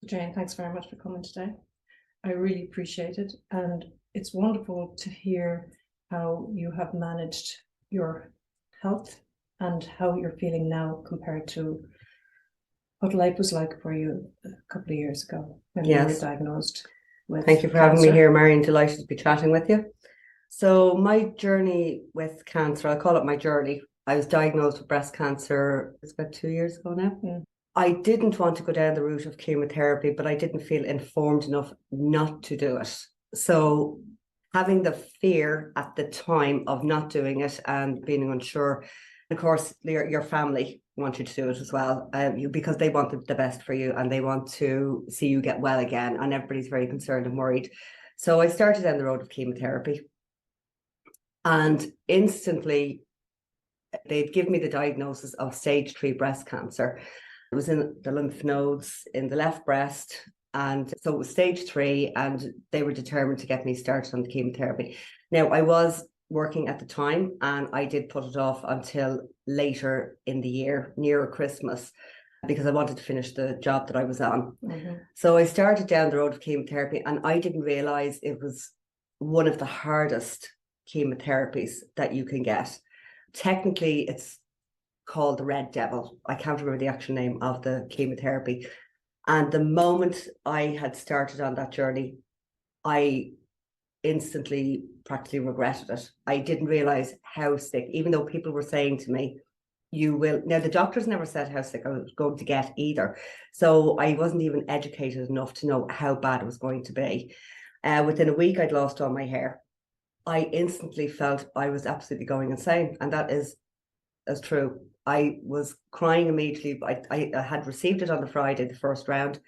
Jane, thanks very much for coming today. I really appreciate it. And it's wonderful to hear how you have managed your health and how you're feeling now compared to what life was like for you a couple of years ago when you were diagnosed with Thank you for having me here, Marian. Delighted to be chatting with you. So my journey with cancer, I call it my journey. I was diagnosed with breast cancer, it's about 2 years ago now. I didn't want to go down the route of chemotherapy, but I didn't feel informed enough not to do it. So having the fear at the time of not doing it and being unsure, of course, your family want you to do it as well, because they want the best for you and they want to see you get well again, and everybody's very concerned and worried. So I started down the road of chemotherapy, and instantly they'd give me the diagnosis of stage 3 breast cancer. It was in the lymph nodes in the left breast, and so it was stage 3, and they were determined to get me started on the chemotherapy. Now, I was working at the time, and I did put it off until later in the year, nearer Christmas, because I wanted to finish the job that I was on. So I started down the road of chemotherapy, and I didn't realize it was one of the hardest chemotherapies that you can get. Technically, it's called the Red Devil. I can't remember the actual name of the chemotherapy. And the moment I had started on that journey, I instantly practically regretted it. I didn't realize how sick, even though people were saying to me, you will. Now, the doctors never said how sick I was going to get either. So I wasn't even educated enough to know how bad it was going to be. Within a week, I'd lost all my hair. I instantly felt I was absolutely going insane. And that is as true. I was crying immediately. I had received it on the Friday, the first round.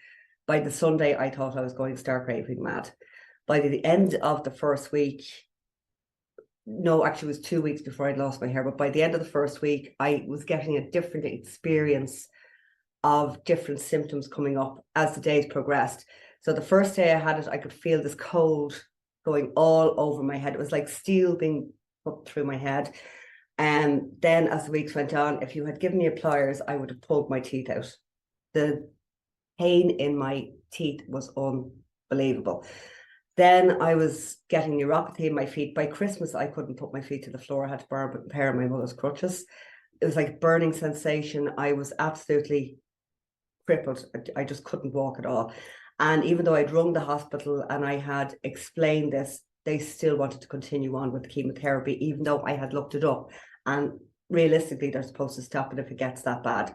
By the Sunday, I thought I was going stark raving mad. By the end of the first week, no, actually it was 2 weeks before I'd lost my hair, but by the end of the first week, I was getting a different experience of different symptoms coming up as the days progressed. So the first day I had it, I could feel this cold going all over my head. It was like steel being put through my head. And then as the weeks went on, if you had given me pliers, I would have pulled my teeth out. The pain in my teeth was unbelievable. Then I was getting neuropathy in my feet. By Christmas, I couldn't put my feet to the floor. I had to borrow a pair of my mother's crutches. It was like burning sensation. I was absolutely crippled. I just couldn't walk at all. And even though I'd rung the hospital and I had explained this, they still wanted to continue on with chemotherapy, even though I had looked it up. And realistically, they're supposed to stop it if it gets that bad.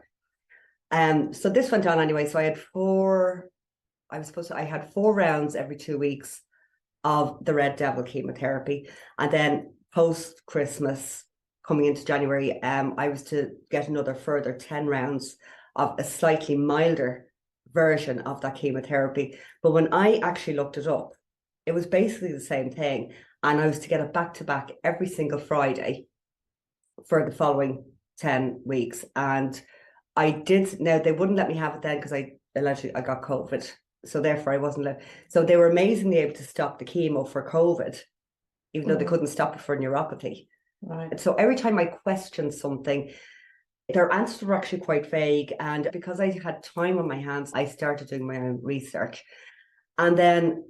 So this went on anyway. So I had 4 rounds every 2 weeks of the Red Devil chemotherapy. And then post-Christmas, coming into January, I was to get another further 10 rounds of a slightly milder version of that chemotherapy. But when I actually looked it up, it was basically the same thing. And I was to get it back to back every single Friday for the following 10 weeks. And I did. Now, they wouldn't let me have it then because I got COVID. So therefore I wasn't. So they were amazingly able to stop the chemo for COVID, even though they couldn't stop it for neuropathy. Right. And so every time I questioned something, their answers were actually quite vague. And because I had time on my hands, I started doing my own research. And then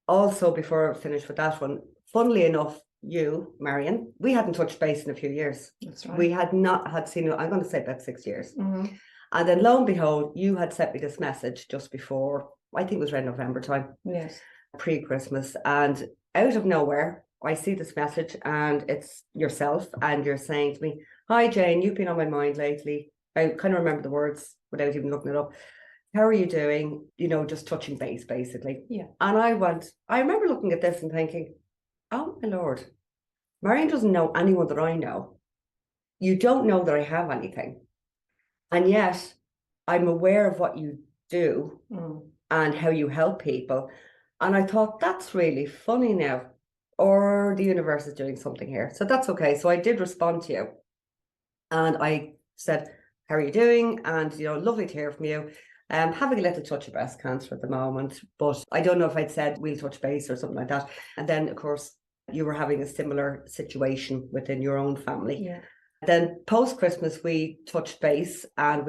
also, before I finished with that one, funnily enough, you, Marian, we hadn't touched base in a few years. That's right. We had not had seen you, I'm going to say about 6 years. And then lo and behold, you had sent me this message just before, I think it was around November time. Yes. Pre-Christmas. And out of nowhere, I see this message and it's yourself, and you're saying to me, "Hi Jane, you've been on my mind lately." I kind of remember the words without even looking it up. "How are you doing?" Just touching base, basically. Yeah. And I remember looking at this and thinking, oh my Lord, Marian doesn't know anyone that I know. You don't know that I have anything. And yet I'm aware of what you do and how you help people. And I thought, that's really funny now. Or the universe is doing something here. So that's okay. So I did respond to you. And I said, "How are you doing?" And, lovely to hear from you. Having a little touch of breast cancer at the moment, but I don't know if I'd said we'll touch base or something like that. And then, of course, you were having a similar situation within your own family. Yeah. Then post-Christmas, we touched base and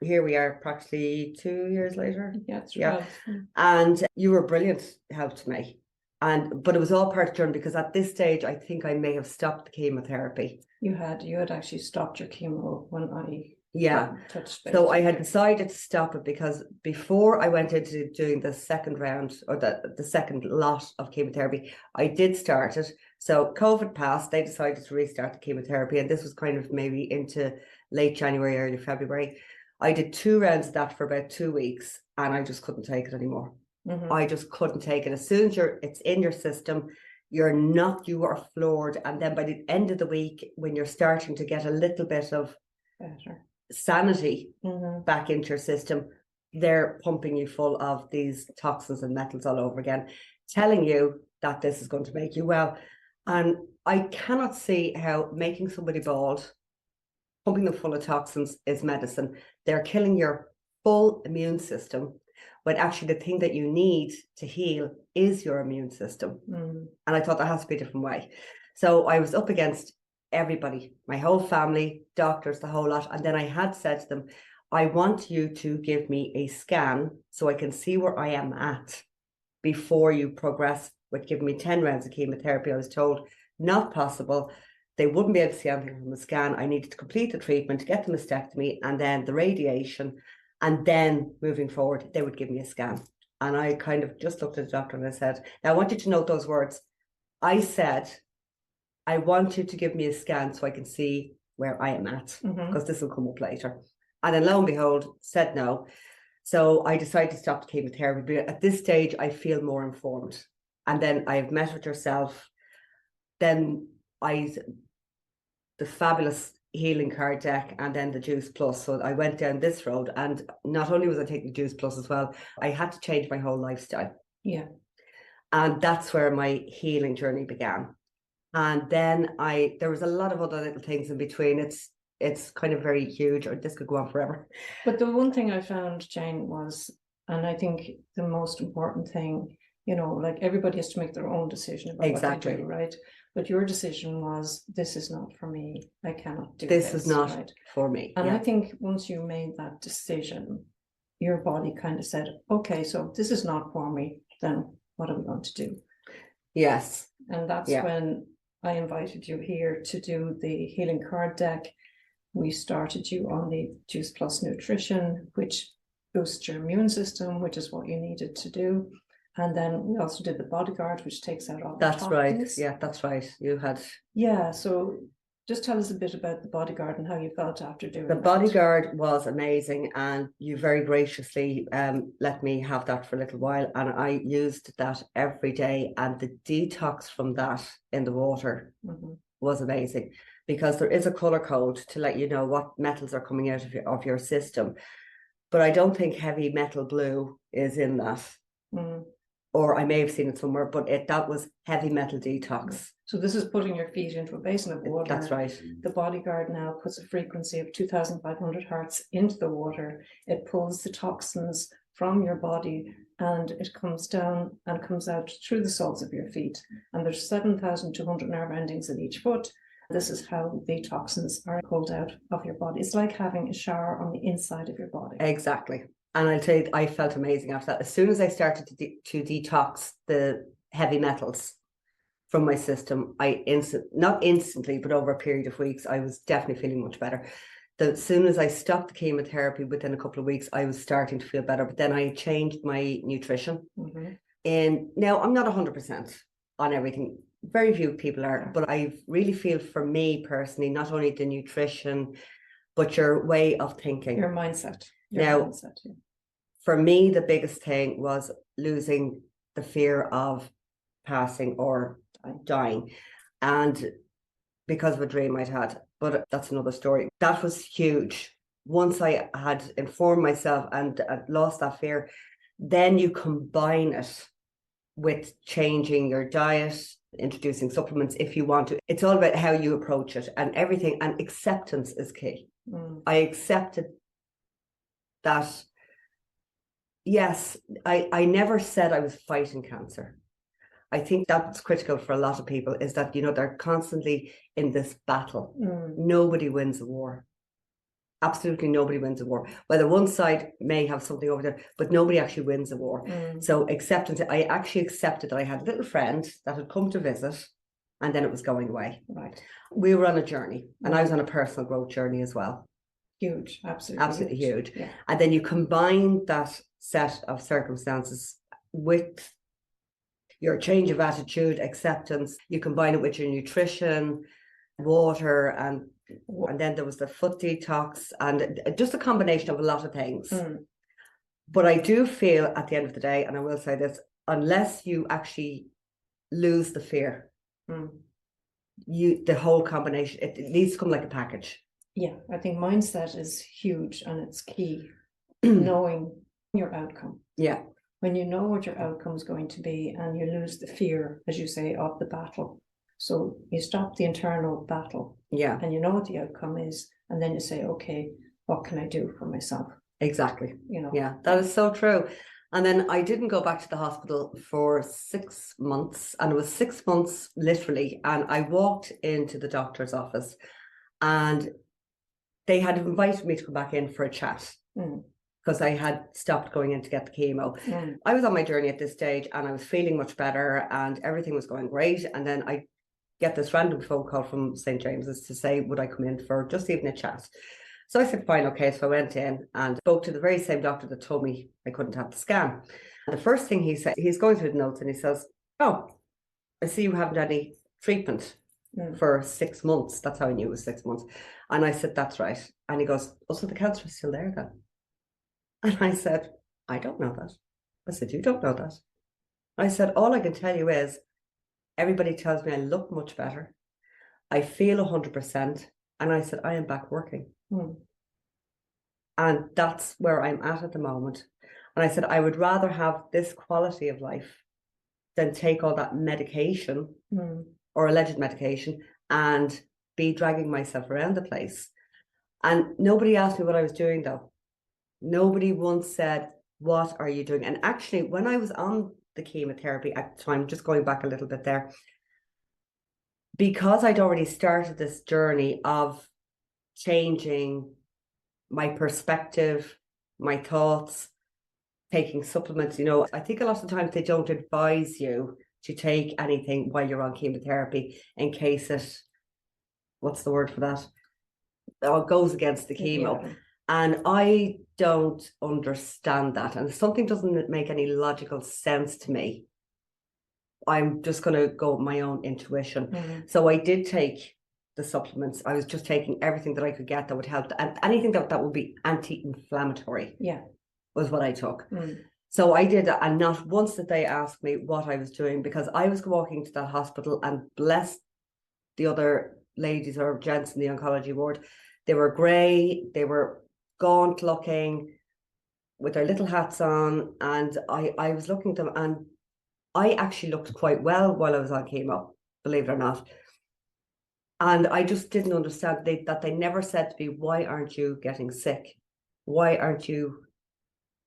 here we are practically 2 years later. Yeah, it's Yeah. right. And you were brilliant help to me. But it was all part of the journey, because at this stage, I think I may have stopped the chemotherapy. You had actually stopped your chemo when I touched base. So I had decided to stop it, because before I went into doing the second round, or the second lot of chemotherapy, I did start it. So COVID passed, they decided to restart the chemotherapy, and this was kind of maybe into late January, early February. I did 2 rounds of that for about 2 weeks, and I just couldn't take it anymore. I just couldn't take it. As soon as it's in your system, you are floored. And then by the end of the week, when you're starting to get a little bit of sanity back into your system, they're pumping you full of these toxins and metals all over again, telling you that this is going to make you well. And I cannot see how making somebody bald, pumping them full of toxins, is medicine. They're killing your full immune system, when actually the thing that you need to heal is your immune system. And I thought that has to be a different way. So I was up against everybody, my whole family, doctors, the whole lot. And then I had said to them, I want you to give me a scan so I can see where I am at before you progress with giving me 10 rounds of chemotherapy. I was told not possible. They wouldn't be able to see anything from the scan. I needed to complete the treatment, get the mastectomy, and then the radiation. And then moving forward, they would give me a scan. And I kind of just looked at the doctor and I said, now I want you to note those words. I said, I want you to give me a scan so I can see where I am at, because this will come up later. And then lo and behold, said no. So I decided to stop the chemotherapy. But at this stage, I feel more informed. And then I've met with yourself. Then the fabulous healing card deck, and then the Juice Plus. So I went down this road, and not only was I taking Juice Plus as well, I had to change my whole lifestyle. Yeah. And that's where my healing journey began. And then there was a lot of other little things in between. It's kind of very huge, or this could go on forever. But the one thing I found, Jayne, was, and I think the most important thing, like everybody has to make their own decision about what they do, right? But your decision was, this is not for me. I cannot do this. This is not for me. And I think once you made that decision, your body kind of said, okay, so this is not for me, then what are we going to do? Yes. And that's when I invited you here to do the healing card deck. We started you on the Juice Plus nutrition, which boosts your immune system, which is what you needed to do. And then we also did the bodyguard, which takes out all the toxins. Right. Yeah, that's right. You had. Yeah. So just tell us a bit about the bodyguard and how you felt after doing the that. bodyguard was amazing, and you very graciously let me have that for a little while, and I used that every day, and the detox from that in the water was amazing, because there is a color code to let you know what metals are coming out of your system, but I don't think heavy metal blue is in that. Or I may have seen it somewhere, but that was heavy metal detox. So this is putting your feet into a basin of water. That's right. The bodyguard now puts a frequency of 2,500 hertz into the water. It pulls the toxins from your body, and it comes down and comes out through the soles of your feet. And there's 7,200 nerve endings in each foot. This is how the toxins are pulled out of your body. It's like having a shower on the inside of your body. Exactly. And I'll tell you, I felt amazing after that. As soon as I started to detox the heavy metals from my system, not instantly, but over a period of weeks, I was definitely feeling much better. As soon as I stopped the chemotherapy, within a couple of weeks, I was starting to feel better. But then I changed my nutrition. And now I'm not 100% on everything. Very few people are, but I really feel, for me personally, not only the nutrition, but your way of thinking. Your mindset. For me, the biggest thing was losing the fear of passing or dying, and because of a dream I'd had, but that's another story. That was huge. Once I had informed myself and lost that fear, then you combine it with changing your diet, introducing supplements if you want to. It's all about how you approach it and everything, and acceptance is key. I accepted that. Yes, I never said I was fighting cancer. I think that's critical for a lot of people, is that, they're constantly in this battle. Nobody wins a war. Absolutely nobody wins a war. Whether one side may have something over there, but nobody actually wins a war. So acceptance, I actually accepted that I had a little friend that had come to visit and then it was going away. Right. We were on a journey and I was on a personal growth journey as well. Huge, absolutely huge. Yeah. And then you combine that set of circumstances with your change of attitude, acceptance, you combine it with your nutrition, water, and then there was the foot detox and just a combination of a lot of things. But I do feel at the end of the day, and I will say this, unless you actually lose the fear, the whole combination, it needs to come like a package. Yeah, I think mindset is huge and it's key. Knowing your outcome. Yeah. When you know what your outcome is going to be and you lose the fear, as you say, of the battle. So you stop the internal battle. Yeah. And you know what the outcome is. And then you say, okay, what can I do for myself? Exactly. You know. Yeah, that is so true. And then I didn't go back to the hospital for 6 months. And it was 6 months literally. And I walked into the doctor's office and they had invited me to come back in for a chat. Because I had stopped going in to get the chemo. I was on my journey at this stage and I was feeling much better and everything was going great. And then I get this random phone call from St. James's to say, would I come in for just even a chat? So I said, fine, okay. So I went in and spoke to the very same doctor that told me I couldn't have the scan. And the first thing he said, he's going through the notes and he says, oh, I see you haven't had any treatment for 6 months. That's how I knew it was 6 months. And I said, that's right. And he goes, oh, so the cancer is still there then? And I said, I don't know that. I said, you don't know that. I said, all I can tell you is everybody tells me I look much better. I feel 100%. And I said, I am back working. And that's where I'm at the moment. And I said, I would rather have this quality of life than take all that medication or alleged medication and be dragging myself around the place. And nobody asked me what I was doing though. Nobody once said, what are you doing? And actually, when I was on the chemotherapy at the time, just going back a little bit there, because I'd already started this journey of changing my perspective, my thoughts, taking supplements, I think a lot of times they don't advise you to take anything while you're on chemotherapy in case it, what's the word for that? It goes against the chemo. Yeah. And I don't understand that. And if something doesn't make any logical sense to me, I'm just going to go with my own intuition. So I did take the supplements. I was just taking everything that I could get that would help. And anything that would be anti-inflammatory was what I took. So I did that. And not once did they ask me what I was doing, because I was walking to that hospital and bless the other ladies or gents in the oncology ward. They were grey. They were gaunt looking with their little hats on, and I was looking at them and I actually looked quite well while I was on chemo, believe it or not. And I just didn't understand that they never said to me, why aren't you getting sick? Why aren't you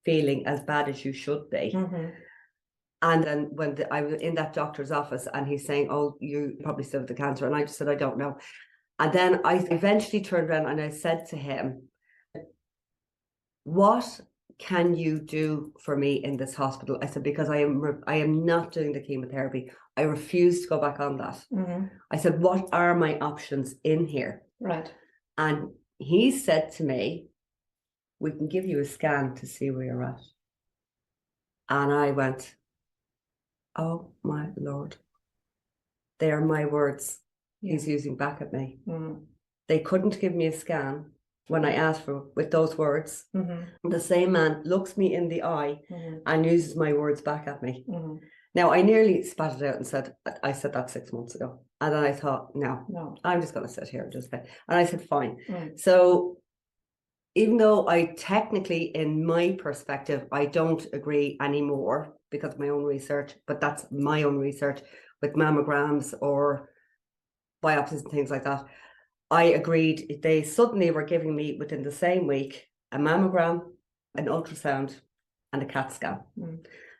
feeling as bad as you should be? And then when I was in that doctor's office and he's saying, oh, you probably still have the cancer. And I just said, I don't know. And then I eventually turned around and I said to him, what can you do for me in this hospital? I said, because I am not doing the chemotherapy. I refuse to go back on that. I said, what are my options in here? Right. And he said to me, we can give you a scan to see where you're at. And I went, oh my Lord. They are my words he's using back at me. They couldn't give me a scan when I asked for with those words. The same man looks me in the eye and uses my words back at me. Now, I nearly spat it out and said, I said that 6 months ago. And then I thought, no, I'm just going to sit here and just say. And I said, fine. So even though I technically, in my perspective, I don't agree anymore because of my own research, but that's my own research with mammograms or biopsies and things like that. I agreed. They suddenly were giving me within the same week a mammogram, an ultrasound, and a CAT scan.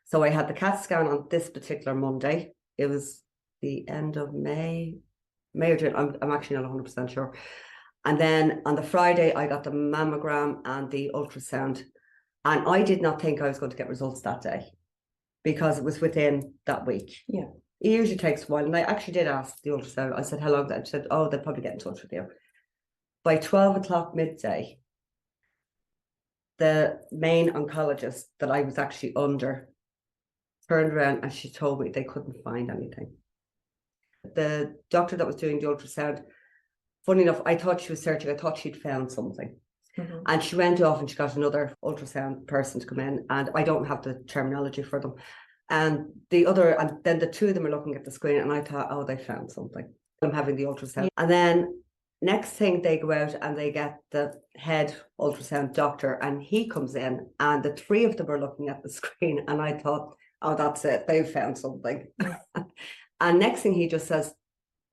So I had the CAT scan on this particular Monday. It was the end of May or June. I'm actually not 100% sure. And then on the Friday, I got the mammogram and the ultrasound. And I did not think I was going to get results that day because it was within that week. Yeah. It usually takes a while. And I actually did ask the ultrasound. I said, how long? She said, oh, they'll probably get in touch with you. By 12 o'clock midday, the main oncologist that I was actually under turned around and she told me they couldn't find anything. The doctor that was doing the ultrasound, funny enough, I thought she was searching. I thought she'd found something. Mm-hmm. And she went off and she got another ultrasound person to come in, and I don't have the terminology for them. And then the two of them are looking at the screen, and I thought, oh, they found something. I'm having the ultrasound. Yeah. And then next thing they go out and they get the head ultrasound doctor, and he comes in, and the three of them are looking at the screen, and I thought, oh, that's it. They've found something. And next thing he just says,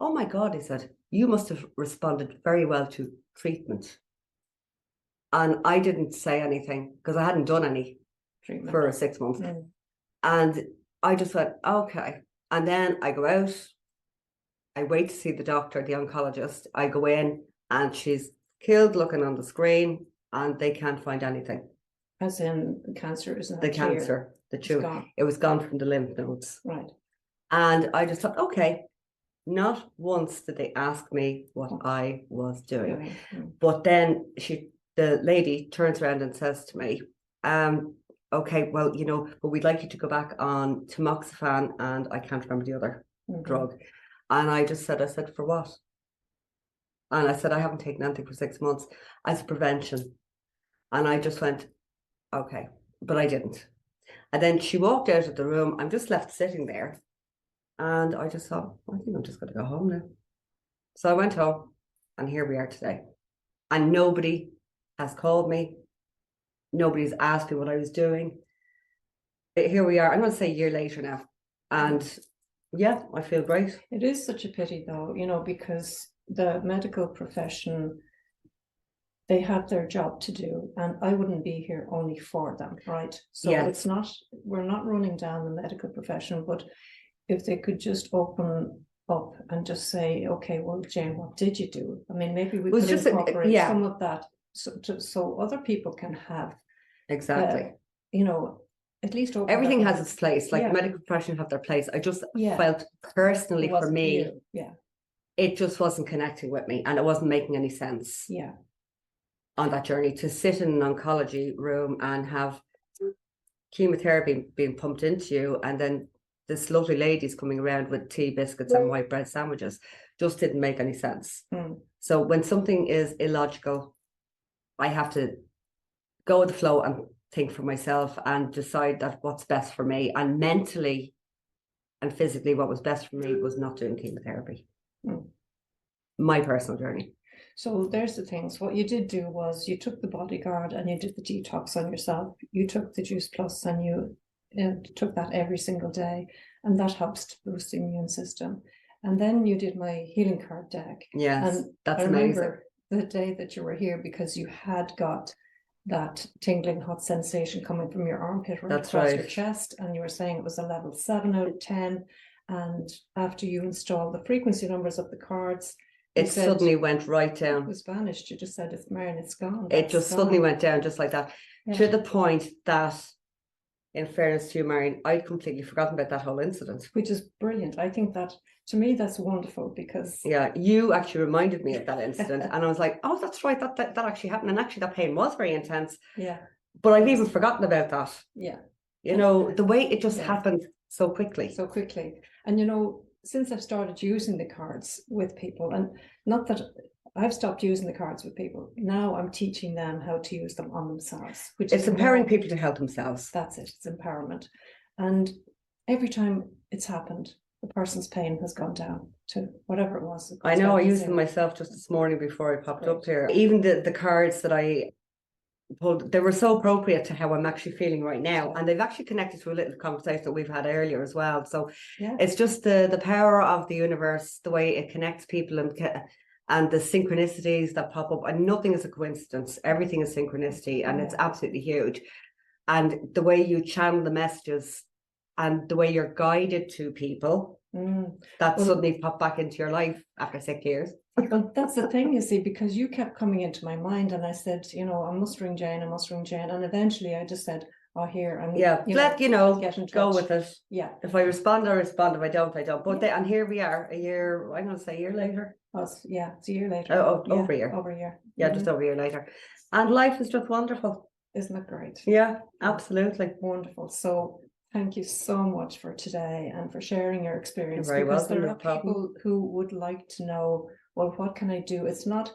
oh my God, he said, you must have responded very well to treatment. And I didn't say anything because I hadn't done any treatment for 6 months. Mm. And I just went, okay. And then I go out, I wait to see the doctor, the oncologist. I go in and she's killed looking on the screen and they can't find anything. As in cancer, isn't it? The cancer, the tumor. It was gone from the lymph nodes. Right. And I just thought, okay, not once did they ask me what I was doing. Mm. But then the lady turns around and says to me, okay, well, but we'd like you to go back on tamoxifen and I can't remember the other drug. And I said, for what? And I said, I haven't taken anything for 6 months as prevention. And I just went, okay, but I didn't. And then she walked out of the room. I'm just left sitting there. And I just thought, I think I'm just going to go home now. So I went home and here we are today. And nobody has called me. Nobody's asked me what I was doing. Here we are. I'm going to say a year later now. And yeah, I feel great. It is such a pity though, because the medical profession, they have their job to do and I wouldn't be here only for them, right? So yes. We're not running down the medical profession, but if they could just open up and just say, okay, well, Jayne, what did you do? I mean, maybe we could incorporate some of that so other people can have exactly, at least everything has its place. Like medical profession have their place. I just felt personally for me, it just wasn't connecting with me, and it wasn't making any sense. Yeah, on that journey to sit in an oncology room and have chemotherapy being pumped into you, and then this lovely lady's coming around with tea, biscuits, and white bread sandwiches, just didn't make any sense. Mm. So when something is illogical, I have to go with the flow and think for myself and decide that what's best for me. And mentally and physically, what was best for me was not doing chemotherapy. Mm. My personal journey. So there's the things. What you did do was you took the Bodyguard and you did the detox on yourself. You took the Juice Plus and you took that every single day. And that helps to boost the immune system. And then you did my healing card deck. Yes, and that's I amazing. Remember the day that you were here because you had got that tingling hot sensation coming from your armpit right across your chest, and you were saying it was a level 7 out of 10. And after you installed the frequency numbers of the cards, it suddenly went right down. It was vanished. You just said, "It's Marian, it's gone." It just suddenly went down just like that, to the point that, in fairness to you, Marian, I'd completely forgotten about that whole incident. Which is brilliant. I think that, to me, that's wonderful because... Yeah, you actually reminded me of that incident. And I was like, oh, that's right, that actually happened. And actually that pain was very intense. Yeah. But I've even forgotten about that. Yeah. The way it just happened so quickly. So quickly. And, since I've started using the cards with people, and not that I've stopped using the cards with people, now I'm teaching them how to use them on themselves. It's empowering people to help themselves. That's it. It's empowerment. And every time it's happened, the person's pain has gone down to whatever it was. I know, I used them myself just this morning before I popped up here. Even the cards that I pulled, they were so appropriate to how I'm actually feeling right now. And they've actually connected to a little conversation that we've had earlier as well. So it's just the power of the universe, the way it connects people and the synchronicities that pop up. And nothing is a coincidence. Everything is synchronicity, and it's absolutely huge. And the way you channel the messages and the way you're guided to people that suddenly pop back into your life after 6 years. But that's the thing, you see, because you kept coming into my mind, and I said, I must ring Jayne, I must ring Jayne. And eventually I just said, oh, here, and Yeah, get in go touch. with it. Yeah. If I respond, I respond. If I don't, I don't. But and here we are, I'm going to say a year later. It's a year later. Over a year. Over a year. Yeah, just over a year later. And life is just wonderful. Isn't it great? Yeah, absolutely. Wonderful. So thank you so much for today and for sharing your experience. You're very because welcome, there no are problem. people who would like to know, well, what can I do? It's not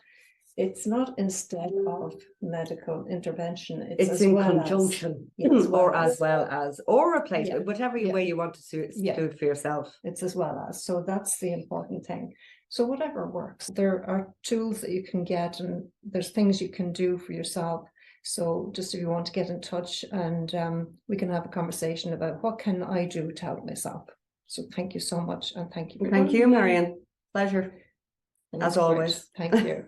instead of medical intervention. It's in conjunction, or replacement, whatever way you want to do it for yourself. It's as well as. So that's the important thing. So whatever works. There are tools that you can get, and there's things you can do for yourself. So just if you want to get in touch, and we can have a conversation about what can I do to help myself. So thank you so much, and thank you. Thank you, Marian. Pleasure, as always. Thank you.